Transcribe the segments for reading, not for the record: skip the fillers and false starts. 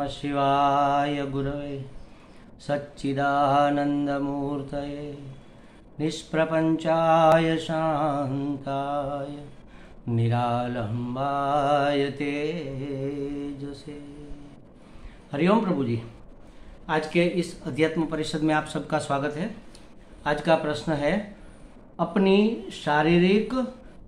नमः शिवाय गुरवे सच्चिदानन्दमूर्तये निष्प्रपञ्चाय शान्ताय निरालम्बाय तेजसे। हरिओम प्रभु जी, आज के इस अध्यात्म परिषद में आप सबका स्वागत है। आज का प्रश्न है, अपनी शारीरिक,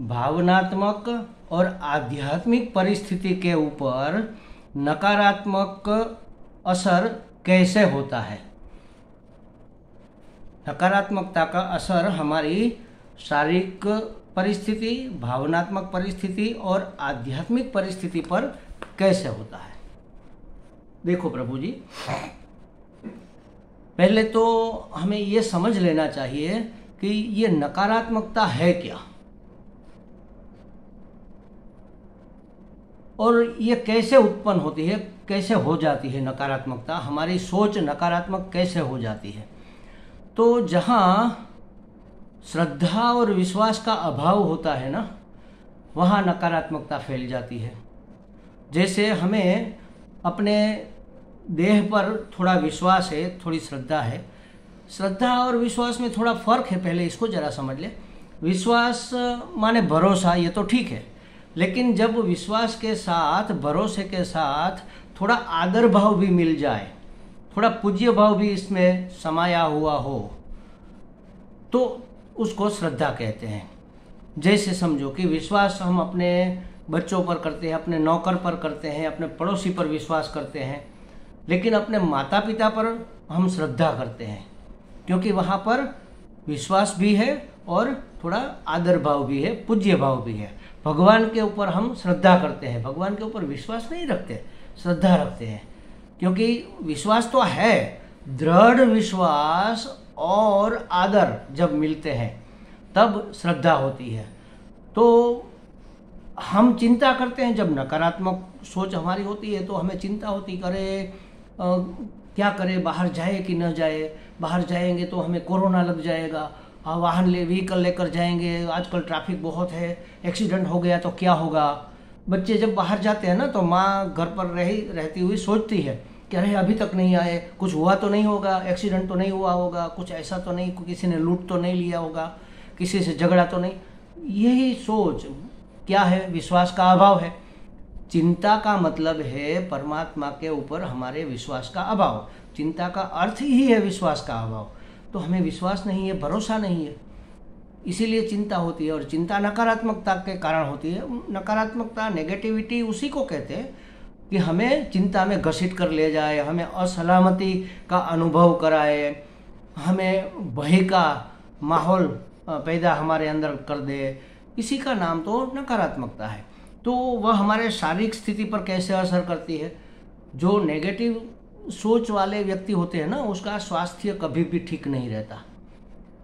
भावनात्मक और आध्यात्मिक परिस्थिति के ऊपर नकारात्मक असर कैसे होता है। नकारात्मकता का असर हमारी शारीरिक परिस्थिति, भावनात्मक परिस्थिति और आध्यात्मिक परिस्थिति पर कैसे होता है। देखो प्रभु जी, पहले तो हमें ये समझ लेना चाहिए कि ये नकारात्मकता है क्या और ये कैसे उत्पन्न होती है, कैसे हो जाती है नकारात्मकता, हमारी सोच नकारात्मक कैसे हो जाती है। तो जहाँ श्रद्धा और विश्वास का अभाव होता है ना, वहाँ नकारात्मकता फैल जाती है। जैसे हमें अपने देह पर थोड़ा विश्वास है, थोड़ी श्रद्धा है। श्रद्धा और विश्वास में थोड़ा फर्क है, पहले इसको जरा समझ ले। विश्वास माने भरोसा, ये तो ठीक है, लेकिन जब विश्वास के साथ, भरोसे के साथ थोड़ा आदर भाव भी मिल जाए, थोड़ा पूज्य भाव भी इसमें समाया हुआ हो, तो उसको श्रद्धा कहते हैं। जैसे समझो कि विश्वास हम अपने बच्चों पर करते हैं, अपने नौकर पर करते हैं, अपने पड़ोसी पर विश्वास करते हैं, लेकिन अपने माता पिता पर हम श्रद्धा करते हैं, क्योंकि वहाँ पर विश्वास भी है और थोड़ा आदर भाव भी है, पूज्य भाव भी है। भगवान के ऊपर हम श्रद्धा करते हैं, भगवान के ऊपर विश्वास नहीं रखते, श्रद्धा रखते हैं, क्योंकि विश्वास तो है। दृढ़ विश्वास और आदर जब मिलते हैं तब श्रद्धा होती है। तो हम चिंता करते हैं, जब नकारात्मक सोच हमारी होती है तो हमें चिंता होती, करे क्या करें, बाहर जाए कि न जाए, बाहर जाएंगे तो हमें कोरोना लग जाएगा, वाहन व्हीकल लेकर जाएंगे, आजकल ट्रैफिक बहुत है, एक्सीडेंट हो गया तो क्या होगा। बच्चे जब बाहर जाते हैं ना, तो माँ घर पर रहती हुई सोचती है कि अरे अभी तक नहीं आए, कुछ हुआ तो नहीं होगा, एक्सीडेंट तो नहीं हुआ होगा, कुछ ऐसा तो नहीं, किसी ने लूट तो नहीं लिया होगा, किसी से झगड़ा तो नहीं। यही सोच क्या है? विश्वास का अभाव है। चिंता का मतलब है परमात्मा के ऊपर हमारे विश्वास का अभाव। चिंता का अर्थ ही है विश्वास का अभाव। तो हमें विश्वास नहीं है, भरोसा नहीं है, इसीलिए चिंता होती है। और चिंता नकारात्मकता के कारण होती है। नकारात्मकता, नेगेटिविटी उसी को कहते हैं कि हमें चिंता में घसीट कर ले जाए, हमें असलामती का अनुभव कराए, हमें भय का माहौल पैदा हमारे अंदर कर दे। इसी का नाम तो नकारात्मकता है। तो वह हमारे शारीरिक स्थिति पर कैसे असर करती है? जो नेगेटिव सोच वाले व्यक्ति होते हैं ना, उसका स्वास्थ्य कभी भी ठीक नहीं रहता।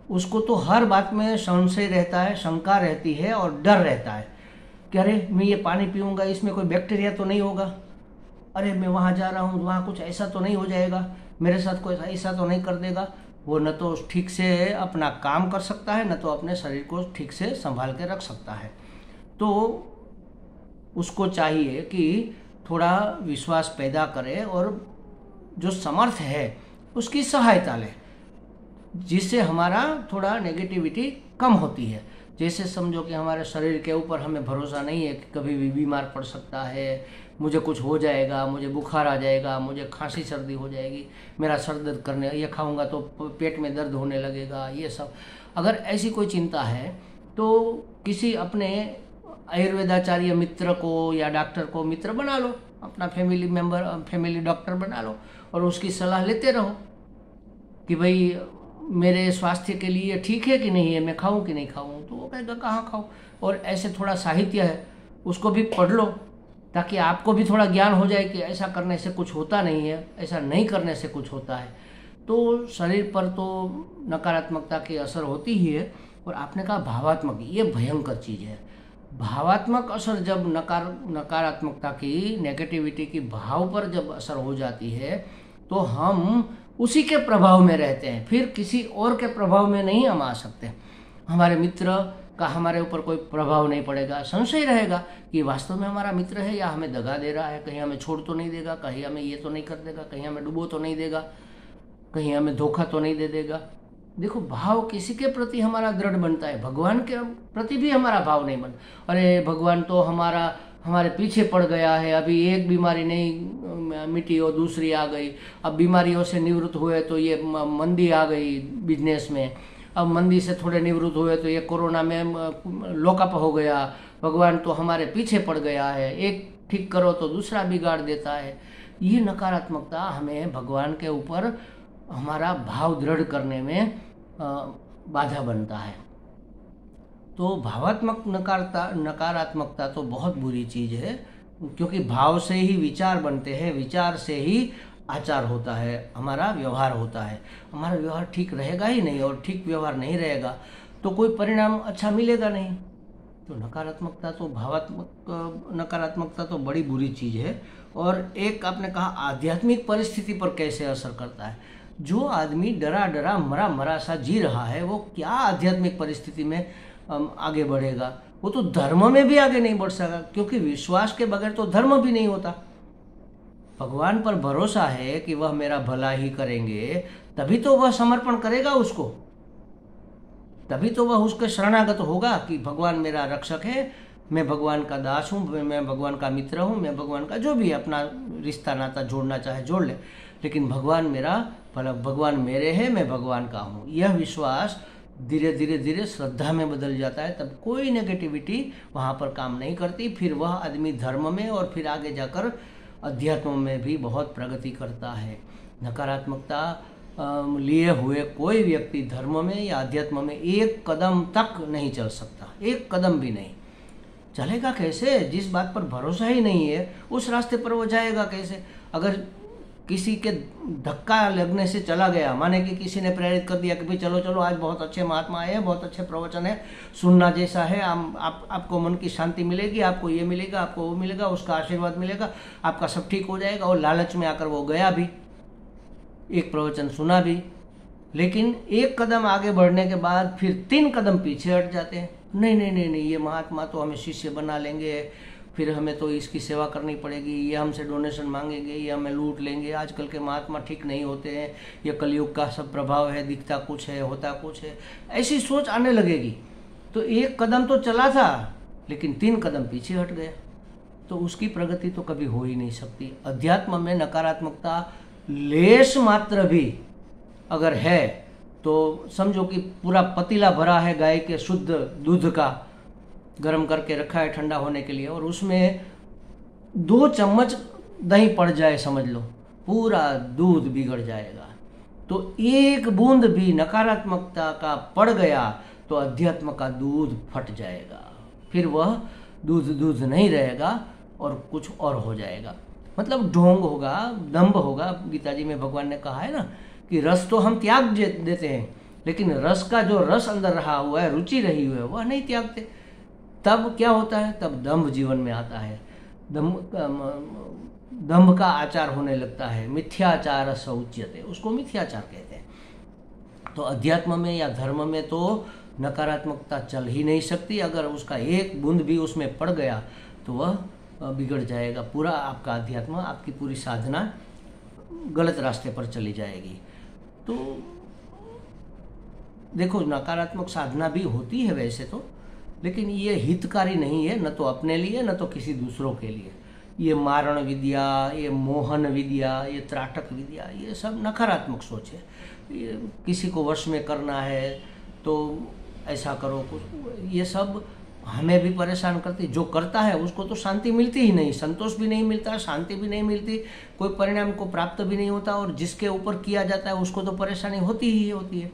उसको तो हर बात में संशय रहता है, शंका रहती है और डर रहता है कि अरे मैं ये पानी पीऊँगा, इसमें कोई बैक्टीरिया तो नहीं होगा, अरे मैं वहाँ जा रहा हूँ, वहाँ कुछ ऐसा तो नहीं हो जाएगा, मेरे साथ कोई ऐसा तो नहीं कर देगा। वो न तो ठीक से अपना काम कर सकता है, न तो अपने शरीर को ठीक से संभाल के रख सकता है। तो उसको चाहिए कि थोड़ा विश्वास पैदा करे और जो समर्थ है उसकी सहायता ले, जिससे हमारा थोड़ा नेगेटिविटी कम होती है। जैसे समझो कि हमारे शरीर के ऊपर हमें भरोसा नहीं है कि कभी भी बीमार पड़ सकता है, मुझे कुछ हो जाएगा, मुझे बुखार आ जाएगा, मुझे खांसी सर्दी हो जाएगी, मेरा सर दर्द करने, ये खाऊंगा तो पेट में दर्द होने लगेगा, ये सब। अगर ऐसी कोई चिंता है तो किसी अपने आयुर्वेदाचार्य मित्र को या डॉक्टर को मित्र बना लो, अपना फैमिली डॉक्टर बना लो और उसकी सलाह लेते रहो कि भाई मेरे स्वास्थ्य के लिए ठीक है कि नहीं है, मैं खाऊं कि नहीं खाऊं। तो वो कहेगा कहाँ खाऊं। और ऐसे थोड़ा साहित्य है, उसको भी पढ़ लो, ताकि आपको भी थोड़ा ज्ञान हो जाए कि ऐसा करने से कुछ होता नहीं है, ऐसा नहीं करने से कुछ होता है। तो शरीर पर तो नकारात्मकता की असर होती ही है। और आपने कहा भावात्मक, ये भयंकर चीज़ है। भावात्मक असर जब नकारात्मकता की, नेगेटिविटी की भाव पर जब असर हो जाती है तो हम उसी के प्रभाव में रहते हैं, फिर किसी और के प्रभाव में नहीं हम आ सकते। हमारे मित्र का हमारे ऊपर कोई प्रभाव नहीं पड़ेगा। संशय रहेगा कि वास्तव में हमारा मित्र है या हमें दगा दे रहा है, कहीं हमें छोड़ तो नहीं देगा, कहीं हमें ये तो नहीं कर देगा, कहीं हमें डुबो तो नहीं देगा, कहीं हमें धोखा तो नहीं दे देगा। देखो, भाव किसी के प्रति हमारा दृढ़ बनता है, भगवान के प्रति भी हमारा भाव नहीं बन, अरे भगवान तो हमारे पीछे पड़ गया है, अभी एक बीमारी नहीं मिटी और दूसरी आ गई, अब बीमारियों से निवृत्त हुए तो ये मंदी आ गई बिजनेस में, अब मंदी से थोड़े निवृत्त हुए तो ये कोरोना में लॉकअप हो गया, भगवान तो हमारे पीछे पड़ गया है, एक ठीक करो तो दूसरा बिगाड़ देता है। ये नकारात्मकता हमें भगवान के ऊपर हमारा भाव दृढ़ करने में बाधा बनता है। तो भावात्मक नकारात्मकता तो बहुत बुरी चीज़ है, क्योंकि भाव से ही विचार बनते हैं, विचार से ही आचार होता है, हमारा व्यवहार होता है। हमारा व्यवहार ठीक रहेगा ही नहीं, और ठीक व्यवहार नहीं रहेगा तो कोई परिणाम अच्छा मिलेगा नहीं। तो नकारात्मकता तो बड़ी बुरी चीज़ है। और एक आपने कहा आध्यात्मिक परिस्थिति पर कैसे असर करता है। जो आदमी डरा डरा मरा मरा सा जी रहा है, वो क्या आध्यात्मिक परिस्थिति में आगे बढ़ेगा। वो तो धर्म में भी आगे नहीं बढ़ सका, क्योंकि विश्वास के बगैर तो धर्म भी नहीं होता। भगवान पर भरोसा है कि वह मेरा भला ही करेंगे, तभी तो वह समर्पण करेगा उसको, तभी तो वह उसके शरणागत होगा कि भगवान मेरा रक्षक है, मैं भगवान का दास हूँ, मैं भगवान का मित्र हूँ, मैं भगवान का जो भी अपना रिश्ता नाता जोड़ना चाहे जोड़ ले, लेकिन भगवान मेरा भला, भगवान मेरे हैं, मैं भगवान का हूँ। यह विश्वास धीरे धीरे धीरे श्रद्धा में बदल जाता है, तब कोई नेगेटिविटी वहाँ पर काम नहीं करती। फिर वह आदमी धर्म में और फिर आगे जाकर अध्यात्म में भी बहुत प्रगति करता है। नकारात्मकता लिए हुए कोई व्यक्ति धर्म में या अध्यात्म में एक कदम तक नहीं चल सकता, एक कदम भी नहीं। चलेगा कैसे? जिस बात पर भरोसा ही नहीं है उस रास्ते पर वो जाएगा कैसे? अगर किसी के धक्का लगने से चला गया, माने कि किसी ने प्रेरित कर दिया कि भाई चलो चलो आज बहुत अच्छे महात्मा आए हैं, बहुत अच्छे प्रवचन है, सुनना जैसा है, आपको मन की शांति मिलेगी, आपको ये मिलेगा, आपको वो मिलेगा, उसका आशीर्वाद मिलेगा, आपका सब ठीक हो जाएगा। और लालच में आकर वो गया भी, एक प्रवचन सुना भी, लेकिन एक कदम आगे बढ़ने के बाद फिर 3 कदम पीछे हट जाते हैं। नहीं नहीं नहीं नहीं, ये महात्मा तो हमें शिष्य बना लेंगे, फिर हमें तो इसकी सेवा करनी पड़ेगी, ये हमसे डोनेशन मांगेंगे, ये हमें लूट लेंगे, आजकल के महात्मा ठीक नहीं होते हैं, ये कलयुग का सब प्रभाव है, दिखता कुछ है होता कुछ है, ऐसी सोच आने लगेगी। तो एक कदम तो चला था लेकिन 3 कदम पीछे हट गया, तो उसकी प्रगति तो कभी हो ही नहीं सकती। अध्यात्म में नकारात्मकता लेश मात्र भी अगर है तो समझो कि पूरा पतीला भरा है गाय के शुद्ध दूध का, गर्म करके रखा है ठंडा होने के लिए, और उसमें 2 चम्मच दही पड़ जाए, समझ लो पूरा दूध बिगड़ जाएगा। तो एक बूंद भी नकारात्मकता का पड़ गया तो अध्यात्म का दूध फट जाएगा, फिर वह दूध नहीं रहेगा और कुछ और हो जाएगा। मतलब ढोंग होगा, दंभ होगा। गीता जी में भगवान ने कहा है ना कि रस तो हम त्याग देते हैं, लेकिन रस का जो रस अंदर रहा हुआ है, रुचि रही हुई है, वह नहीं त्यागते। तब क्या होता है? तब दंभ जीवन में आता है, दंभ का आचार होने लगता है। मिथ्याचार स उच्यते, उसको मिथ्याचार कहते हैं। तो अध्यात्म में या धर्म में तो नकारात्मकता चल ही नहीं सकती। अगर उसका एक बूंद भी उसमें पड़ गया तो वह बिगड़ जाएगा, पूरा आपका अध्यात्म, आपकी पूरी साधना गलत रास्ते पर चली जाएगी। तो देखो, नकारात्मक साधना भी होती है वैसे तो, लेकिन ये हितकारी नहीं है, न तो अपने लिए न तो किसी दूसरों के लिए। ये मारण विद्या, ये मोहन विद्या, ये त्राटक विद्या, ये सब नकारात्मक सोच है। ये किसी को वश में करना है तो ऐसा करो कुछ, ये सब हमें भी परेशान करती। जो करता है उसको तो शांति मिलती ही नहीं, संतोष भी नहीं मिलता, शांति भी नहीं मिलती, कोई परिणाम को प्राप्त भी नहीं होता, और जिसके ऊपर किया जाता है उसको तो परेशानी होती ही होती है।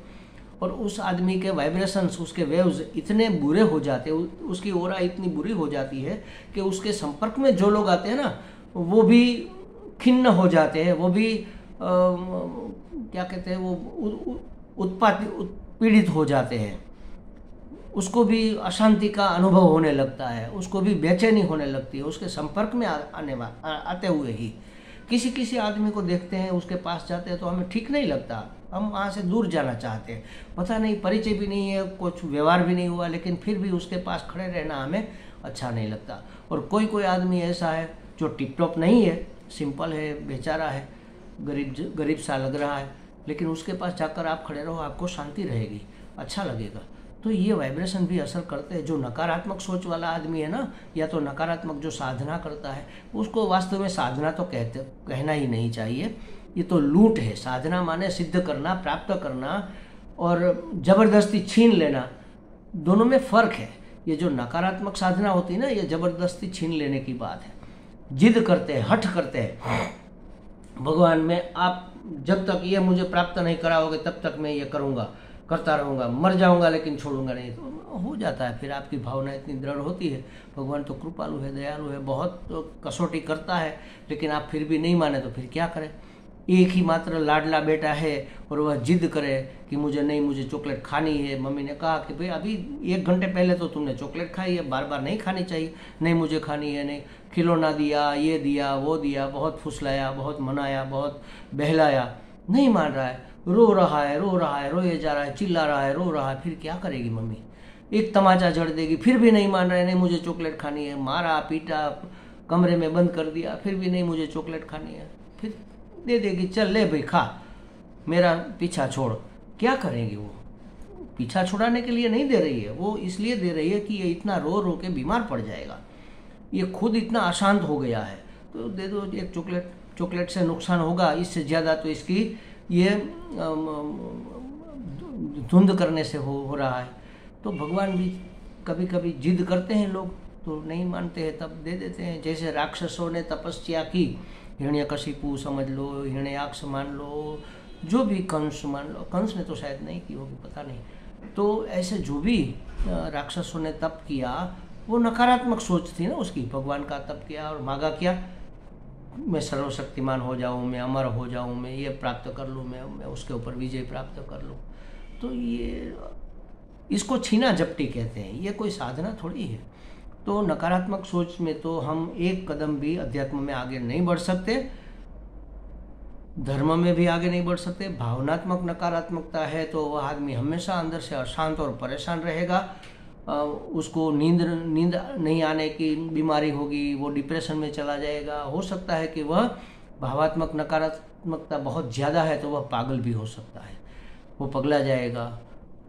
और उस आदमी के वाइब्रेशंस, उसके वेव्स इतने बुरे हो जाते हैं, उसकी ओरा इतनी बुरी हो जाती है कि उसके संपर्क में जो लोग आते हैं ना, वो भी खिन्न हो जाते हैं, वो भी क्या कहते हैं, वो उत्पीड़ित हो जाते हैं, उसको भी अशांति का अनुभव होने लगता है, उसको भी बेचैनी होने लगती है उसके संपर्क में आते हुए ही। किसी किसी आदमी को देखते हैं, उसके पास जाते हैं तो हमें ठीक नहीं लगता, हम वहाँ से दूर जाना चाहते हैं। पता नहीं, परिचय भी नहीं है, कुछ व्यवहार भी नहीं हुआ, लेकिन फिर भी उसके पास खड़े रहना हमें अच्छा नहीं लगता। और कोई कोई आदमी ऐसा है जो टिप टॉप नहीं है, सिंपल है, बेचारा है, गरीब सा लग रहा है, लेकिन उसके पास जाकर आप खड़े रहो, आपको शांति रहेगी, अच्छा लगेगा। तो ये वाइब्रेशन भी असर करते हैं। जो नकारात्मक सोच वाला आदमी है ना, या तो नकारात्मक जो साधना करता है, उसको वास्तव में साधना तो कहना ही नहीं चाहिए, ये तो लूट है। साधना माने सिद्ध करना, प्राप्त करना, और जबरदस्ती छीन लेना, दोनों में फर्क है। ये जो नकारात्मक साधना होती है ना, ये जबरदस्ती छीन लेने की बात है। जिद करते हैं, हठ करते हैं भगवान में, आप जब तक ये मुझे प्राप्त नहीं कराओगे तब तक मैं ये करूँगा, करता रहूँगा, मर जाऊँगा लेकिन छोड़ूंगा नहीं। तो हो जाता है, फिर आपकी भावना इतनी दृढ़ होती है। भगवान तो कृपालु है, दयालु है, बहुत तो कसौटी करता है, लेकिन आप फिर भी नहीं माने तो फिर क्या करें। एक ही मात्र लाडला बेटा है और वह जिद करे कि मुझे चॉकलेट खानी है। मम्मी ने कहा कि भाई अभी 1 घंटे पहले तो तुमने चॉकलेट खाई है, बार बार नहीं खानी चाहिए। नहीं मुझे खानी है, नहीं, खिलौना दिया, ये दिया, वो दिया, बहुत फुसलाया, बहुत मनाया, बहुत बहलाया, नहीं मान रहा है, रो रहा है, रोए जा रहा है, चिल्ला रहा है, रो रहा है। फिर क्या करेगी मम्मी? एक तमाचा जड़ देगी, फिर भी नहीं मान रहा है, नहीं मुझे चॉकलेट खानी है। मारा पीटा, कमरे में बंद कर दिया, फिर भी नहीं मुझे चॉकलेट खानी है। फिर दे देगी, चल ले भाई खा, मेरा पीछा छोड़। क्या करेगी वो? पीछा छुड़ाने के लिए नहीं दे रही है, वो इसलिए दे रही है कि ये इतना रो रो के बीमार पड़ जाएगा, ये खुद इतना अशांत हो गया है, तो दे दो एक चॉकलेट। चॉकलेट से नुकसान होगा, इससे ज़्यादा तो इसकी ये धुंध करने से हो रहा है। तो भगवान भी कभी कभी जिद करते हैं, लोग तो नहीं मानते हैं, तब दे देते हैं। जैसे राक्षसों ने तपस्या की, हिरण्यकशिपु समझ लो, हिरण्याक्ष मान लो, जो भी, कंस मान लो, कंस ने तो शायद नहीं की होगी, पता नहीं। तो ऐसे जो भी राक्षसों ने तप किया, वो नकारात्मक सोच थी ना उसकी। भगवान का तप किया और मांगा क्या? मैं सर्वशक्तिमान हो जाऊं, मैं अमर हो जाऊं, मैं ये प्राप्त कर लूं, मैं उसके ऊपर विजय प्राप्त कर लूं। तो ये, इसको छीना झपटी कहते हैं, ये कोई साधना थोड़ी है। तो नकारात्मक सोच में तो हम एक कदम भी अध्यात्म में आगे नहीं बढ़ सकते, धर्म में भी आगे नहीं बढ़ सकते। भावनात्मक नकारात्मकता है तो वह आदमी हमेशा अंदर से अशांत और परेशान रहेगा, उसको नींद नहीं आने की बीमारी होगी, वो डिप्रेशन में चला जाएगा। हो सकता है कि वह भावात्मक नकारात्मकता बहुत ज़्यादा है तो वह पागल भी हो सकता है, वो पगला जाएगा।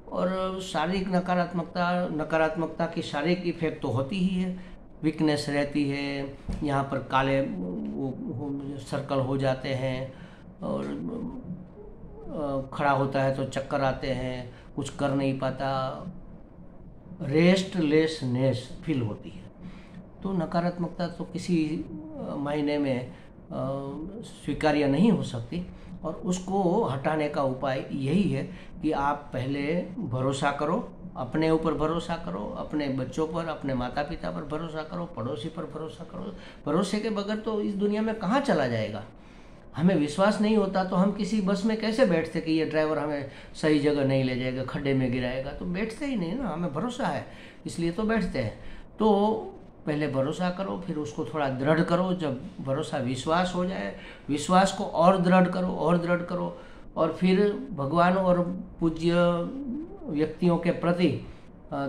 और शारीरिक नकारात्मकता की शारीरिक इफेक्ट तो होती ही है, वीकनेस रहती है, यहाँ पर काले वो सर्कल हो जाते हैं, और खड़ा होता है तो चक्कर आते हैं, कुछ कर नहीं पाता, रेस्टलेसनेस फील होती है। तो नकारात्मकता तो किसी मायने में स्वीकार्य नहीं हो सकती, और उसको हटाने का उपाय यही है कि आप पहले भरोसा करो, अपने ऊपर भरोसा करो, अपने बच्चों पर, अपने माता पिता पर भरोसा करो, पड़ोसी पर भरोसा करो। भरोसे के बगैर तो इस दुनिया में कहाँ चला जाएगा। हमें विश्वास नहीं होता तो हम किसी बस में कैसे बैठते कि ये ड्राइवर हमें सही जगह नहीं ले जाएगा, खड्डे में गिराएगा, तो बैठते ही नहीं ना। हमें भरोसा है इसलिए तो बैठते हैं। तो पहले भरोसा करो, फिर उसको थोड़ा दृढ़ करो। जब भरोसा विश्वास हो जाए, विश्वास को और दृढ़ करो, और दृढ़ करो, और फिर भगवान और पूज्य व्यक्तियों के प्रति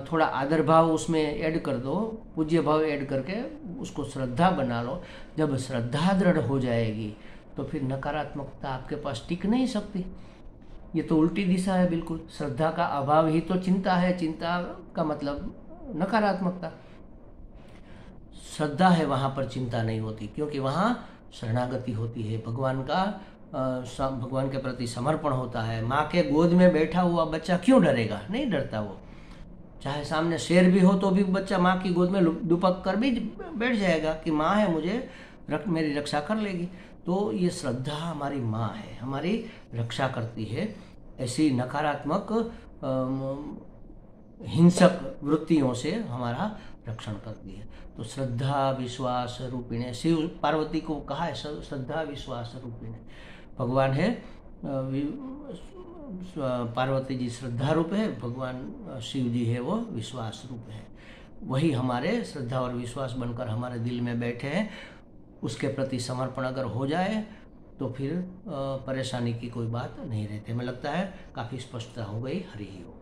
थोड़ा आदर भाव उसमें ऐड कर दो, पूज्य भाव ऐड करके उसको श्रद्धा बना लो। जब श्रद्धा दृढ़ हो जाएगी तो फिर नकारात्मकता आपके पास टिक नहीं सकती। ये तो उल्टी दिशा है बिल्कुल। श्रद्धा का अभाव ही तो चिंता है, चिंता का मतलब नकारात्मकता। श्रद्धा है वहाँ पर चिंता नहीं होती, क्योंकि वहाँ शरणागति होती है, भगवान के प्रति समर्पण होता है। माँ के गोद में बैठा हुआ बच्चा क्यों डरेगा? नहीं डरता वो। चाहे सामने शेर भी हो तो भी बच्चा माँ की गोद में दुपक कर भी बैठ जाएगा कि माँ है, मुझे मेरी रक्षा कर लेगी। तो ये श्रद्धा हमारी माँ है, हमारी रक्षा करती है ऐसी नकारात्मक हिंसक वृत्तियों से हमारा रक्षण करती है। तो श्रद्धा विश्वास रूपिणे, शिव पार्वती को कहा है श्रद्धा विश्वास रूपिणे। भगवान है, पार्वती जी श्रद्धा रूप है, भगवान शिव जी है वो विश्वास रूप है। वही हमारे श्रद्धा और विश्वास बनकर हमारे दिल में बैठे हैं। उसके प्रति समर्पण अगर हो जाए तो फिर परेशानी की कोई बात नहीं रहती। हमें लगता है काफ़ी स्पष्टता हो गई। हरि ओम।